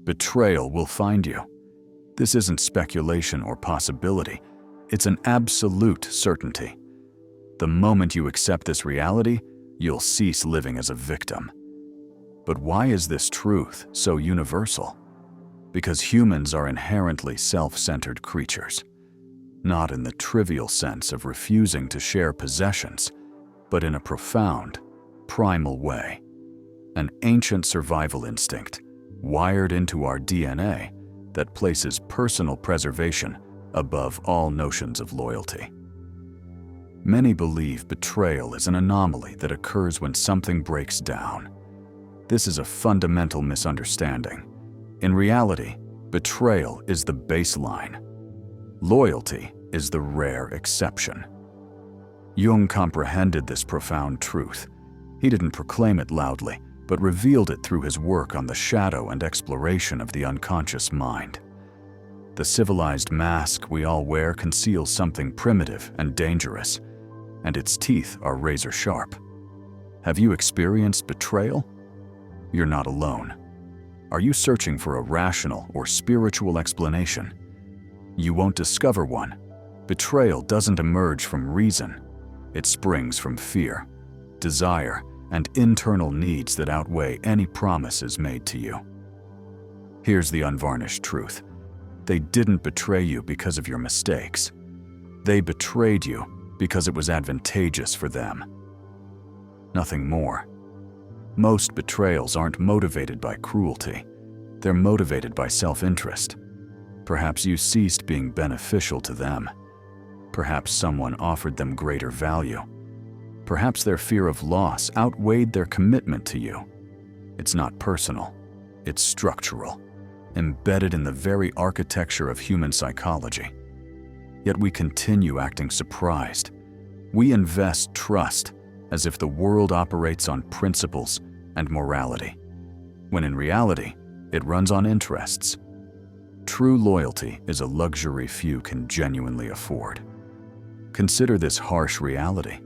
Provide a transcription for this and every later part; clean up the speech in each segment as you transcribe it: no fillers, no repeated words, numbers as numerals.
betrayal will find you. This isn't speculation or possibility. It's an absolute certainty. The moment you accept this reality, you'll cease living as a victim. But why is this truth so universal? Because humans are inherently self-centered creatures. Not in the trivial sense of refusing to share possessions, but in a profound, primal way. An ancient survival instinct, wired into our DNA, that places personal preservation above all notions of loyalty. Many believe betrayal is an anomaly that occurs when something breaks down. This is a fundamental misunderstanding. In reality, betrayal is the baseline. Loyalty is the rare exception. Jung comprehended this profound truth. He didn't proclaim it loudly, but revealed it through his work on the shadow and exploration of the unconscious mind. The civilized mask we all wear conceals something primitive and dangerous, and its teeth are razor sharp. Have you experienced betrayal? You're not alone. Are you searching for a rational or spiritual explanation? You won't discover one. Betrayal doesn't emerge from reason. It springs from fear, desire, and internal needs that outweigh any promises made to you. Here's the unvarnished truth. They didn't betray you because of your mistakes. They betrayed you because it was advantageous for them. Nothing more. Most betrayals aren't motivated by cruelty. They're motivated by self-interest. Perhaps you ceased being beneficial to them. Perhaps someone offered them greater value. Perhaps their fear of loss outweighed their commitment to you. It's not personal. It's structural, embedded in the very architecture of human psychology. Yet we continue acting surprised. We invest trust as if the world operates on principles and morality, when in reality, it runs on interests. True loyalty is a luxury few can genuinely afford. Consider this harsh reality.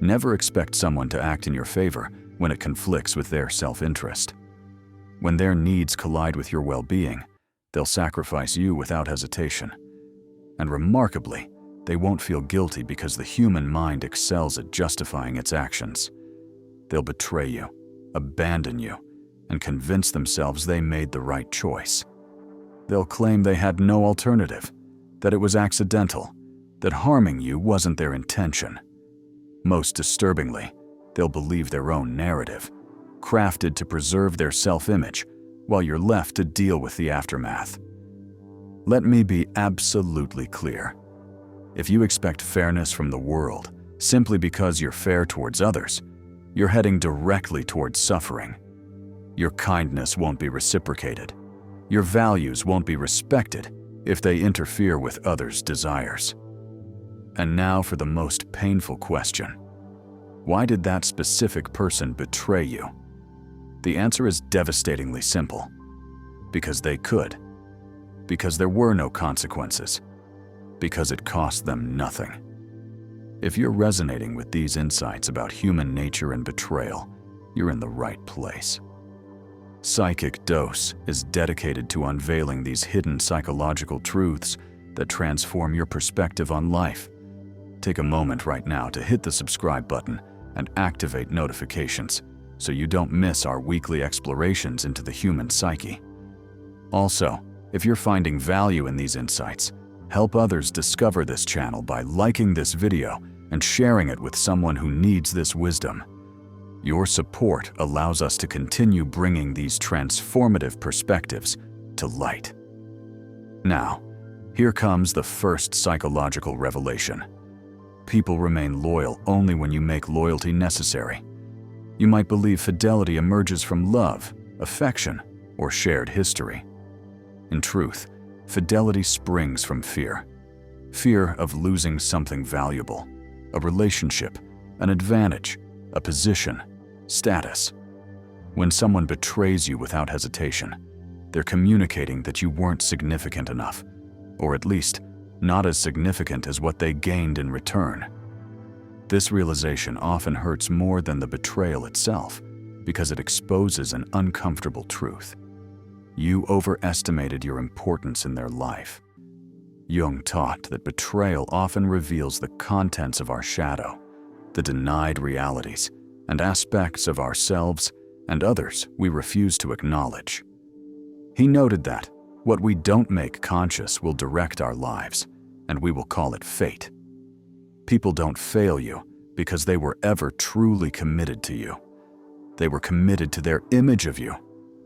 Never expect someone to act in your favor when it conflicts with their self-interest. When their needs collide with your well-being, they'll sacrifice you without hesitation. And remarkably, they won't feel guilty because the human mind excels at justifying its actions. They'll betray you, abandon you, and convince themselves they made the right choice. They'll claim they had no alternative, that it was accidental, that harming you wasn't their intention. Most disturbingly, they'll believe their own narrative, crafted to preserve their self-image, while you're left to deal with the aftermath. Let me be absolutely clear. If you expect fairness from the world simply because you're fair towards others, you're heading directly towards suffering. Your kindness won't be reciprocated. Your values won't be respected if they interfere with others' desires. And now for the most painful question. Why did that specific person betray you? The answer is devastatingly simple. Because they could. Because there were no consequences. Because it cost them nothing. If you're resonating with these insights about human nature and betrayal, you're in the right place. Psychic Dose is dedicated to unveiling these hidden psychological truths that transform your perspective on life. Take a moment right now to hit the subscribe button and activate notifications so you don't miss our weekly explorations into the human psyche. Also, if you're finding value in these insights, help others discover this channel by liking this video and sharing it with someone who needs this wisdom. Your support allows us to continue bringing these transformative perspectives to light. Now, here comes the first psychological revelation. People remain loyal only when you make loyalty necessary. You might believe fidelity emerges from love, affection, or shared history. In truth, fidelity springs from fear. Fear of losing something valuable, a relationship, an advantage, a position, status. When someone betrays you without hesitation, they're communicating that you weren't significant enough, or at least not as significant as what they gained in return. This realization often hurts more than the betrayal itself because it exposes an uncomfortable truth. You overestimated your importance in their life. Jung taught that betrayal often reveals the contents of our shadow, the denied realities and aspects of ourselves and others we refuse to acknowledge. He noted that what we don't make conscious will direct our lives, and we will call it fate. People don't fail you because they were ever truly committed to you. They were committed to their image of you,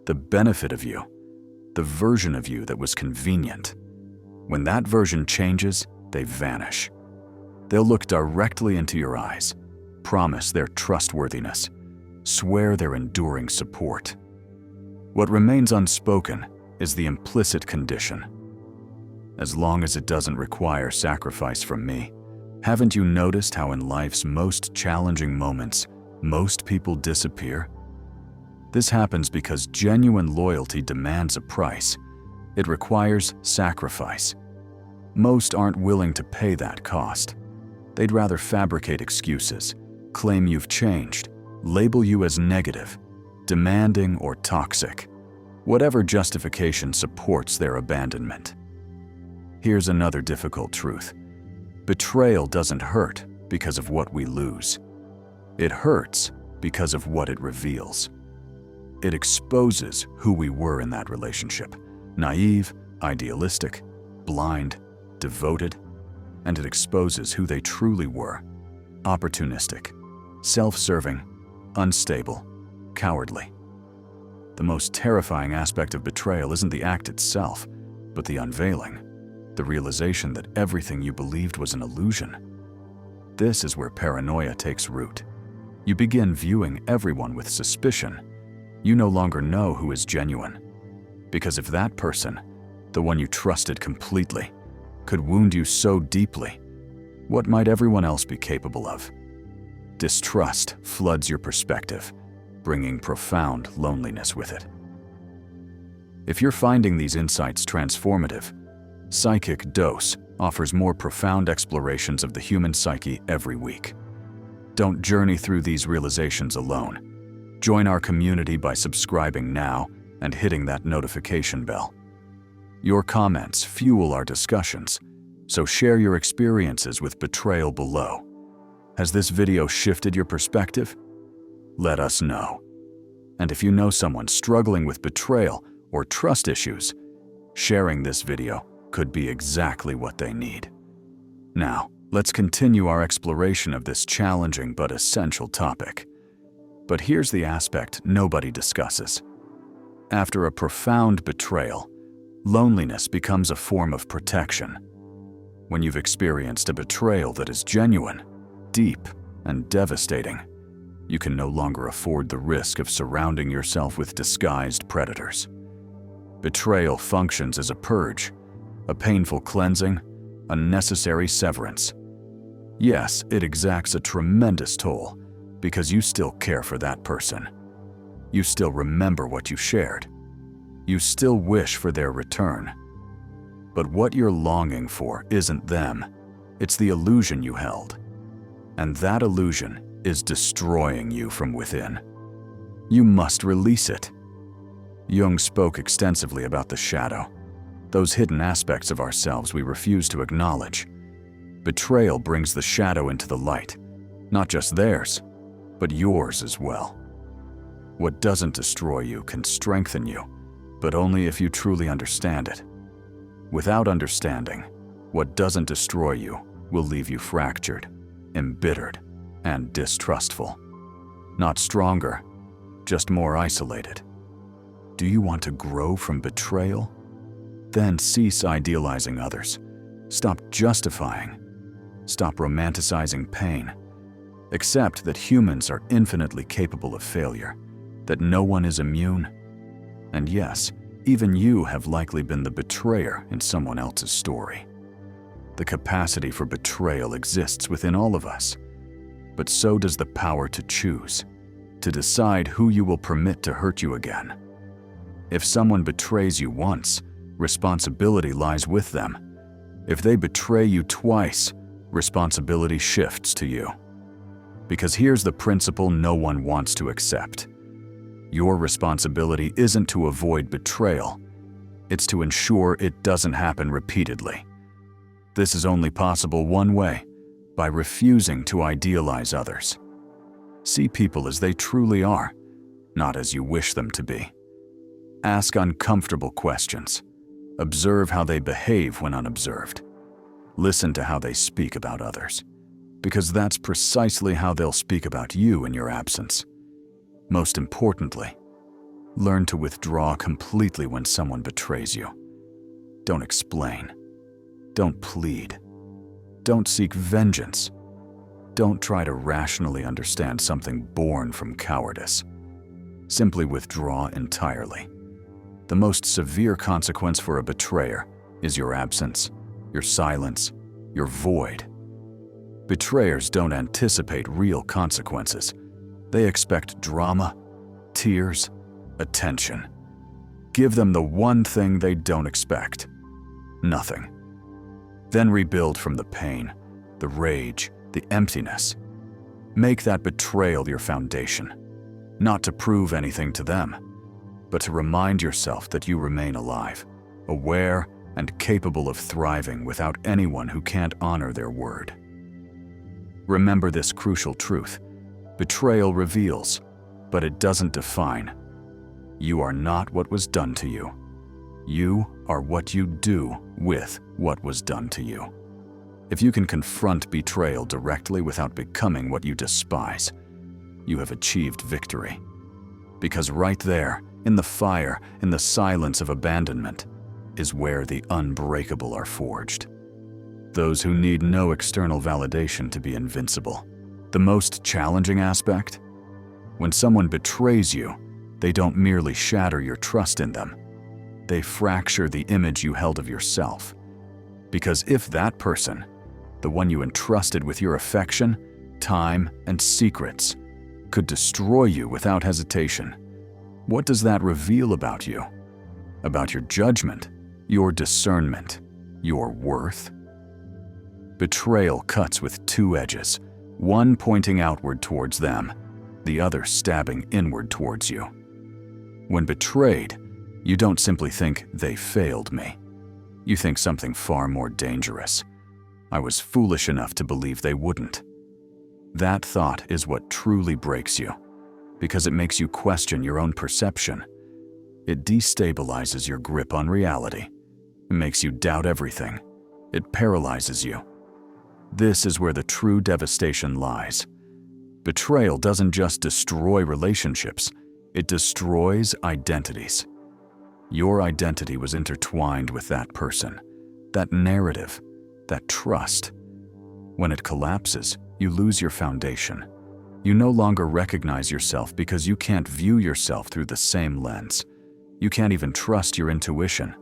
the benefit of you, the version of you that was convenient. When that version changes, they vanish. They'll look directly into your eyes, promise their trustworthiness, swear their enduring support. What remains unspoken is the implicit condition. As long as it doesn't require sacrifice from me, haven't you noticed how in life's most challenging moments, most people disappear? This happens because genuine loyalty demands a price. It requires sacrifice. Most aren't willing to pay that cost. They'd rather fabricate excuses, claim you've changed, label you as negative, demanding, or toxic. Whatever justification supports their abandonment. Here's another difficult truth. Betrayal doesn't hurt because of what we lose. It hurts because of what it reveals. It exposes who we were in that relationship. Naive, idealistic, blind, devoted, and it exposes who they truly were. Opportunistic, self-serving, unstable, cowardly. The most terrifying aspect of betrayal isn't the act itself, but the unveiling, the realization that everything you believed was an illusion. This is where paranoia takes root. You begin viewing everyone with suspicion. You no longer know who is genuine. Because if that person, the one you trusted completely, could wound you so deeply, what might everyone else be capable of? Distrust floods your perspective, bringing profound loneliness with it. If you're finding these insights transformative, Psychic Dose offers more profound explorations of the human psyche every week. Don't journey through these realizations alone. Join our community by subscribing now and hitting that notification bell. Your comments fuel our discussions, so share your experiences with betrayal below. Has this video shifted your perspective? Let us know. And if you know someone struggling with betrayal or trust issues, sharing this video could be exactly what they need. Now, let's continue our exploration of this challenging but essential topic. But here's the aspect nobody discusses. After a profound betrayal, loneliness becomes a form of protection. When you've experienced a betrayal that is genuine, deep, and devastating, you can no longer afford the risk of surrounding yourself with disguised predators. Betrayal functions as a purge, a painful cleansing, a necessary severance. Yes, it exacts a tremendous toll because you still care for that person. You still remember what you shared. You still wish for their return. But what you're longing for isn't them. It's the illusion you held. And that illusion is destroying you from within. You must release it. Jung spoke extensively about the shadow, those hidden aspects of ourselves we refuse to acknowledge. Betrayal brings the shadow into the light, not just theirs, but yours as well. What doesn't destroy you can strengthen you, but only if you truly understand it. Without understanding, what doesn't destroy you will leave you fractured, embittered, and distrustful. Not stronger, just more isolated. Do you want to grow from betrayal? Then cease idealizing others. Stop justifying. Stop romanticizing pain. Accept that humans are infinitely capable of failure, that no one is immune. And yes, even you have likely been the betrayer in someone else's story. The capacity for betrayal exists within all of us, but so does the power to choose, to decide who you will permit to hurt you again. If someone betrays you once, responsibility lies with them. If they betray you twice, responsibility shifts to you. Because here's the principle no one wants to accept. Your responsibility isn't to avoid betrayal. It's to ensure it doesn't happen repeatedly. This is only possible one way, by refusing to idealize others. See people as they truly are, not as you wish them to be. Ask uncomfortable questions. Observe how they behave when unobserved. Listen to how they speak about others, because that's precisely how they'll speak about you in your absence. Most importantly, learn to withdraw completely when someone betrays you. Don't explain. Don't plead. Don't seek vengeance. Don't try to rationally understand something born from cowardice. Simply withdraw entirely. The most severe consequence for a betrayer is your absence, your silence, your void. Betrayers don't anticipate real consequences. They expect drama, tears, attention. Give them the one thing they don't expect: nothing. Then rebuild from the pain, the rage, the emptiness. Make that betrayal your foundation, not to prove anything to them, but to remind yourself that you remain alive, aware and capable of thriving without anyone who can't honor their word. Remember this crucial truth: betrayal reveals, but it doesn't define. You are not what was done to you. You are what you do with what was done to you. If you can confront betrayal directly without becoming what you despise, you have achieved victory. Because right there, in the fire, in the silence of abandonment, is where the unbreakable are forged. Those who need no external validation to be invincible. The most challenging aspect? When someone betrays you, they don't merely shatter your trust in them. They fracture the image you held of yourself. Because if that person, the one you entrusted with your affection, time, and secrets, could destroy you without hesitation, what does that reveal about you? About your judgment, your discernment, your worth? Betrayal cuts with two edges, one pointing outward towards them, the other stabbing inward towards you. When betrayed, you don't simply think, "They failed me." You think something far more dangerous. "I was foolish enough to believe they wouldn't." That thought is what truly breaks you, because it makes you question your own perception. It destabilizes your grip on reality. It makes you doubt everything. It paralyzes you. This is where the true devastation lies. Betrayal doesn't just destroy relationships, it destroys identities. Your identity was intertwined with that person, that narrative, that trust. When it collapses, you lose your foundation. You no longer recognize yourself because you can't view yourself through the same lens. You can't even trust your intuition.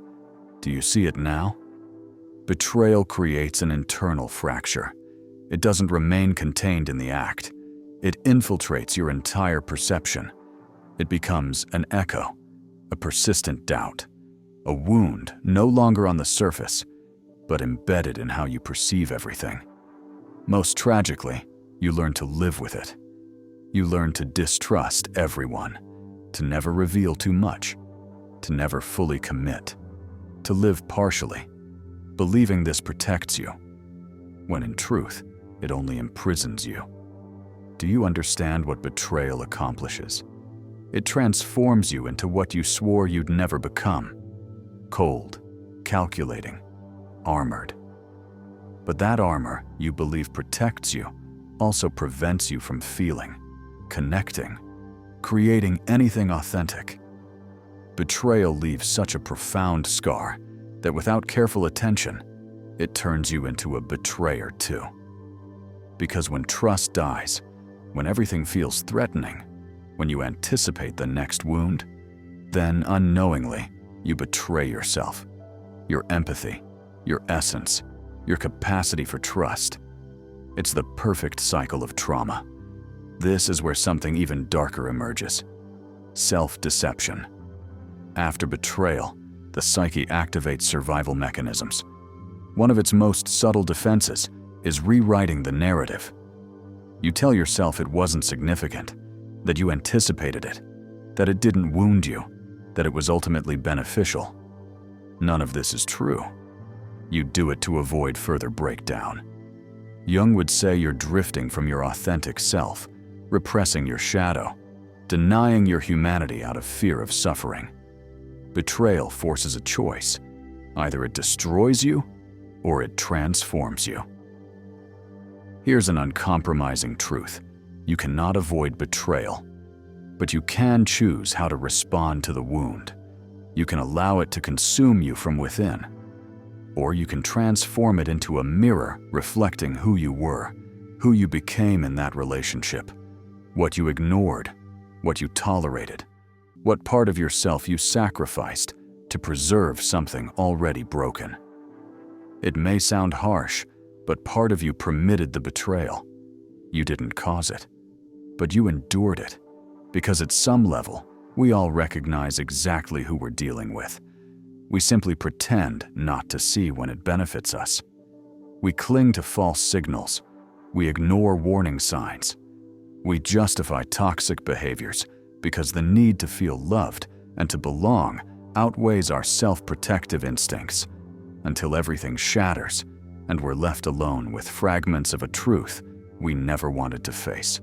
Do you see it now? Betrayal creates an internal fracture. It doesn't remain contained in the act. It infiltrates your entire perception. It becomes an echo, a persistent doubt, a wound no longer on the surface, but embedded in how you perceive everything. Most tragically, you learn to live with it. You learn to distrust everyone, to never reveal too much, to never fully commit, to live partially, believing this protects you, when in truth, it only imprisons you. Do you understand what betrayal accomplishes? It transforms you into what you swore you'd never become: cold, calculating, armored. But that armor you believe protects you also prevents you from feeling, connecting, creating anything authentic. Betrayal leaves such a profound scar that without careful attention, it turns you into a betrayer too. Because when trust dies, when everything feels threatening, when you anticipate the next wound, then unknowingly you betray yourself, your empathy, your essence, your capacity for trust. It's the perfect cycle of trauma. This is where something even darker emerges: self-deception. After betrayal, the psyche activates survival mechanisms. One of its most subtle defenses is rewriting the narrative. You tell yourself it wasn't significant, that you anticipated it, that it didn't wound you, that it was ultimately beneficial. None of this is true. You do it to avoid further breakdown. Jung would say you're drifting from your authentic self, repressing your shadow, denying your humanity out of fear of suffering. Betrayal forces a choice. Either it destroys you, or it transforms you. Here's an uncompromising truth. You cannot avoid betrayal, but you can choose how to respond to the wound. You can allow it to consume you from within, or you can transform it into a mirror reflecting who you were, who you became in that relationship, what you ignored, what you tolerated, what part of yourself you sacrificed to preserve something already broken. It may sound harsh, but part of you permitted the betrayal. You didn't cause it, but you endured it, because at some level, we all recognize exactly who we're dealing with. We simply pretend not to see when it benefits us. We cling to false signals. We ignore warning signs. We justify toxic behaviors because the need to feel loved and to belong outweighs our self-protective instincts, until everything shatters and we're left alone with fragments of a truth we never wanted to face.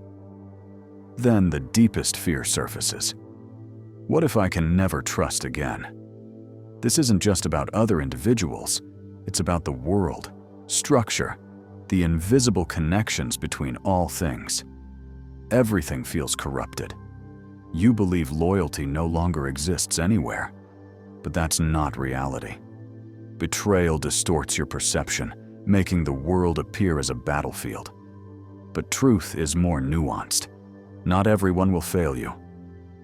Then the deepest fear surfaces. What if I can never trust again? This isn't just about other individuals, it's about the world, structure, the invisible connections between all things. Everything feels corrupted. You believe loyalty no longer exists anywhere, but that's not reality. Betrayal distorts your perception, making the world appear as a battlefield. But truth is more nuanced. Not everyone will fail you,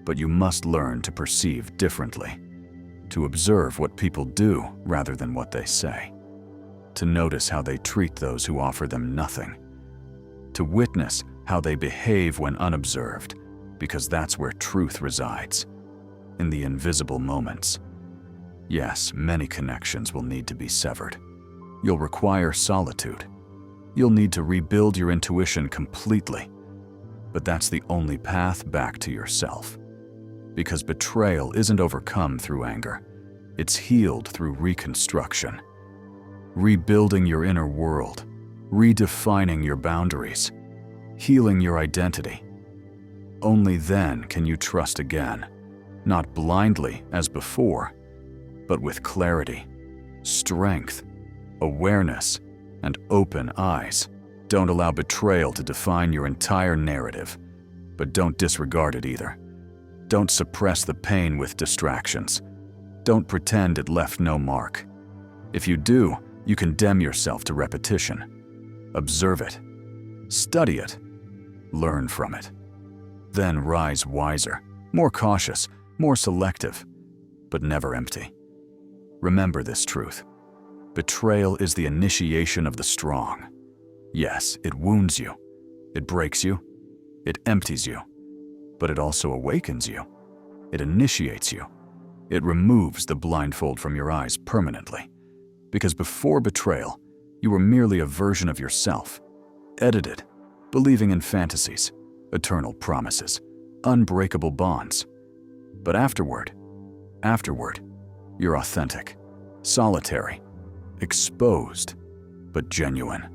but you must learn to perceive differently, to observe what people do rather than what they say, to notice how they treat those who offer them nothing, to witness how they behave when unobserved, because that's where truth resides, in the invisible moments. Yes, many connections will need to be severed. You'll require solitude. You'll need to rebuild your intuition completely. But that's the only path back to yourself. Because betrayal isn't overcome through anger. It's healed through reconstruction. Rebuilding your inner world, redefining your boundaries, healing your identity. Only then can you trust again, not blindly as before, but with clarity, strength, awareness, and open eyes. Don't allow betrayal to define your entire narrative, but don't disregard it either. Don't suppress the pain with distractions. Don't pretend it left no mark. If you do, you condemn yourself to repetition. Observe it, study it, learn from it. Then rise wiser, more cautious, more selective, but never empty. Remember this truth. Betrayal is the initiation of the strong. Yes, it wounds you, it breaks you, it empties you, but it also awakens you. It initiates you. It removes the blindfold from your eyes permanently. Because before betrayal, you were merely a version of yourself, edited, believing in fantasies, eternal promises, unbreakable bonds. But afterward, you're authentic, solitary, exposed, but genuine.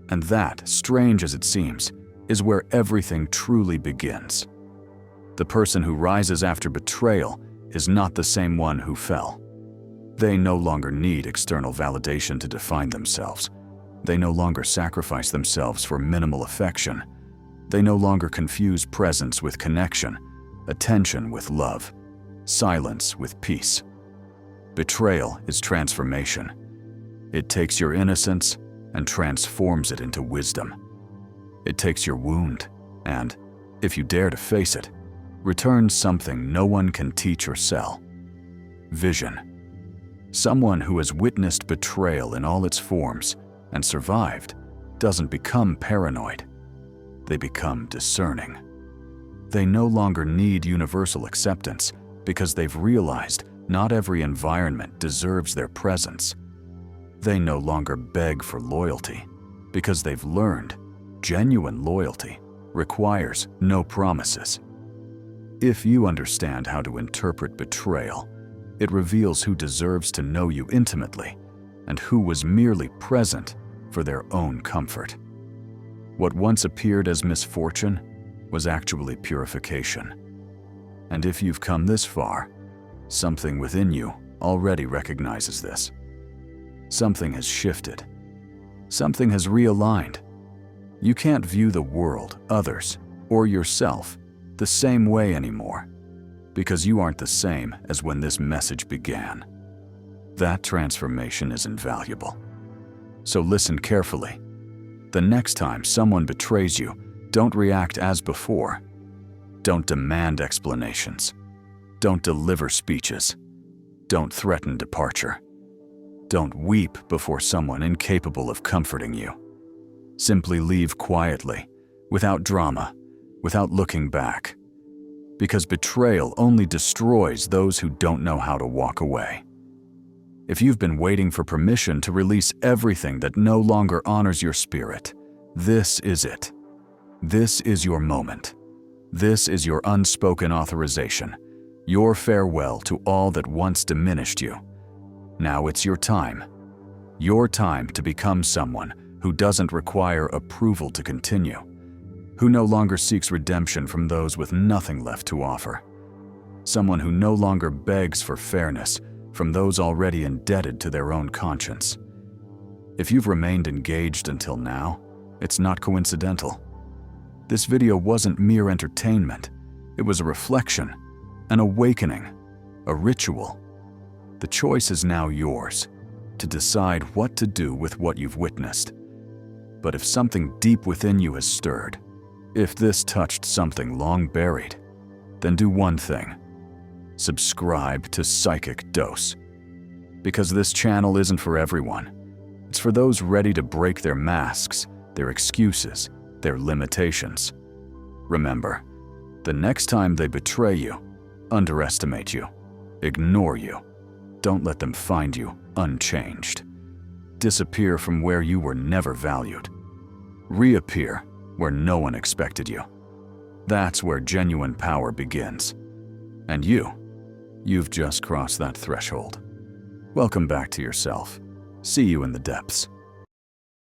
And that, strange as it seems, is where everything truly begins. The person who rises after betrayal is not the same one who fell. They no longer need external validation to define themselves. They no longer sacrifice themselves for minimal affection. They no longer confuse presence with connection, attention with love, silence with peace. Betrayal is transformation. It takes your innocence and transforms it into wisdom. It takes your wound and, if you dare to face it, returns something no one can teach or sell: vision. Someone who has witnessed betrayal in all its forms and survived doesn't become paranoid. They become discerning. They no longer need universal acceptance because they've realized not every environment deserves their presence. They no longer beg for loyalty because they've learned genuine loyalty requires no promises. if you understand how to interpret betrayal, it reveals who deserves to know you intimately and who was merely present for their own comfort. What once appeared as misfortune was actually purification. And if you've come this far, something within you already recognizes this. Something has shifted. Something has realigned. You can't view the world, others, or yourself the same way anymore, because you aren't the same as when this message began. That transformation is invaluable. So listen carefully. The next time someone betrays you, don't react as before. Don't demand explanations. Don't deliver speeches. Don't threaten departure. Don't weep before someone incapable of comforting you. Simply leave quietly, without drama, without looking back. Because betrayal only destroys those who don't know how to walk away. If you've been waiting for permission to release everything that no longer honors your spirit, this is it. This is your moment. This is your unspoken authorization, your farewell to all that once diminished you. Now it's your time to become someone who doesn't require approval to continue, who no longer seeks redemption from those with nothing left to offer, someone who no longer begs for fairness from those already indebted to their own conscience. If you've remained engaged until now, it's not coincidental. This video wasn't mere entertainment. It was a reflection, an awakening, a ritual. The choice is now yours, to decide what to do with what you've witnessed. But if something deep within you has stirred, if this touched something long buried, then do one thing. Subscribe to Psychic Dose. Because this channel isn't for everyone. It's for those ready to break their masks, their excuses, their limitations. Remember, the next time they betray you, underestimate you, ignore you, don't let them find you unchanged. Disappear from where you were never valued. Reappear where no one expected you. That's where genuine power begins. And you've just crossed that threshold. Welcome back to yourself. See you in the depths.